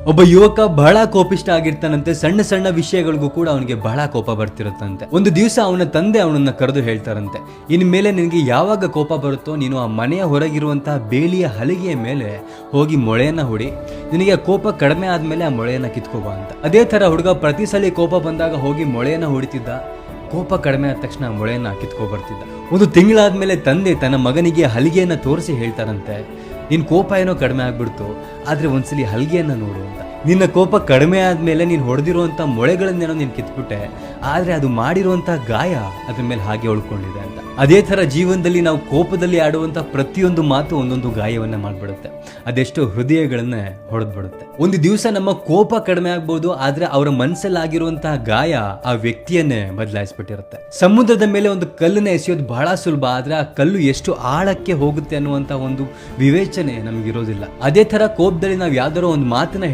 ಒಬ್ಬ ಯುವಕ ಬಹಳ ಕೋಪಿಷ್ಟ ಆಗಿರ್ತಾನಂತೆ. ಸಣ್ಣ ಸಣ್ಣ ವಿಷಯಗಳಿಗೂ ಕೂಡ ಅವನಿಗೆ ಬಹಳ ಕೋಪ ಬರ್ತಿರುತ್ತಂತೆ. ಒಂದು ದಿವಸ ಅವನ ತಂದೆ ಅವನನ್ನ ಕರೆದು ಹೇಳ್ತಾರಂತೆ, ಇನ್ಮೇಲೆ ನಿನಗೆ ಯಾವಾಗ ಕೋಪ ಬರುತ್ತೋ ನೀನು ಆ ಮನೆಯ ಹೊರಗಿರುವಂತಹ ಬೇಲಿಯ ಹಲಿಗೆಯ ಮೇಲೆ ಹೋಗಿ ಮೊಳೆಯನ್ನ ಹೊಡಿ, ನಿನಗೆ ಕೋಪ ಕಡಿಮೆ ಆದ್ಮೇಲೆ ಆ ಮೊಳೆಯನ್ನ ಕಿತ್ಕೋಬಾ ಅಂತ. ಅದೇ ತರ ಹುಡುಗ ಪ್ರತಿ ಸಲ ಕೋಪ ಬಂದಾಗ ಹೋಗಿ ಮೊಳೆಯನ್ನ ಹೊಡಿತಿದ್ದ. ಕೋಪ ಕಡಿಮೆ ಆದ ತಕ್ಷಣ ಮೊಳೆಯನ್ನ ಕಿತ್ಕೊ ಬರ್ತಿದ್ದ. ಒಂದು ತಿಂಗಳಾದ್ಮೇಲೆ ತಂದೆ ತನ್ನ ಮಗನಿಗೆ ಹಲಿಗೆಯನ್ನ ತೋರಿಸಿ ಹೇಳ್ತಾರಂತೆ, ನಿನ್ ಕೋಪ ಏನೋ ಕಡಿಮೆ ಆಗ್ಬಿಡ್ತು, ಆದ್ರೆ ಒಂದ್ಸಲಿ ಹಲಿಗೆಯನ್ನ ನೋಡು ಅಂತ. ನಿನ್ನ ಕೋಪ ಕಡಿಮೆ ಆದ್ಮೇಲೆ ನೀನು ಹೊಡೆದಿರುವಂತ ಮೊಳೆಗಳನ್ನೇನೋ ನೀನು ಕಿತ್ಬಿಟ್ಟೆ, ಆದ್ರೆ ಅದು ಮಾಡಿರುವಂತ ಗಾಯ ಅದ್ರ ಮೇಲೆ ಹಾಗೆ ಉಳ್ಕೊಂಡಿದೆ ಅಂತ. ಅದೇ ತರ ಜೀವನದಲ್ಲಿ ನಾವು ಕೋಪದಲ್ಲಿ ಆಡುವಂತ ಪ್ರತಿಯೊಂದು ಮಾತು ಒಂದೊಂದು ಗಾಯವನ್ನ ಮಾಡ್ಬಿಡುತ್ತೆ, ಅದೆಷ್ಟೋ ಹೃದಯಗಳನ್ನೇ ಹೊಡೆದ್ಬಿಡುತ್ತೆ. ಒಂದು ದಿವಸ ನಮ್ಮ ಕೋಪ ಕಡಿಮೆ ಆಗ್ಬೋದು, ಆದ್ರೆ ಅವರ ಮನಸ್ಸಲ್ಲಿ ಆಗಿರುವಂತಹ ಗಾಯ ಆ ವ್ಯಕ್ತಿಯನ್ನೇ ಬದಲಾಯಿಸ್ಬಿಟ್ಟಿರುತ್ತೆ. ಸಮುದ್ರದ ಮೇಲೆ ಒಂದು ಕಲ್ಲನ್ನ ಎಸೆಯೋದು ಬಹಳ ಸುಲಭ, ಆದ್ರೆ ಆ ಕಲ್ಲು ಎಷ್ಟು ಆಳಕ್ಕೆ ಹೋಗುತ್ತೆ ಅನ್ನುವಂತ ಒಂದು ವಿವೇಚನೆ ನಮಗಿರೋದಿಲ್ಲ. ಅದೇ ತರ ಕೋಪದಲ್ಲಿ ನಾವು ಯಾವ್ದಾರೋ ಒಂದು ಮಾತನ್ನ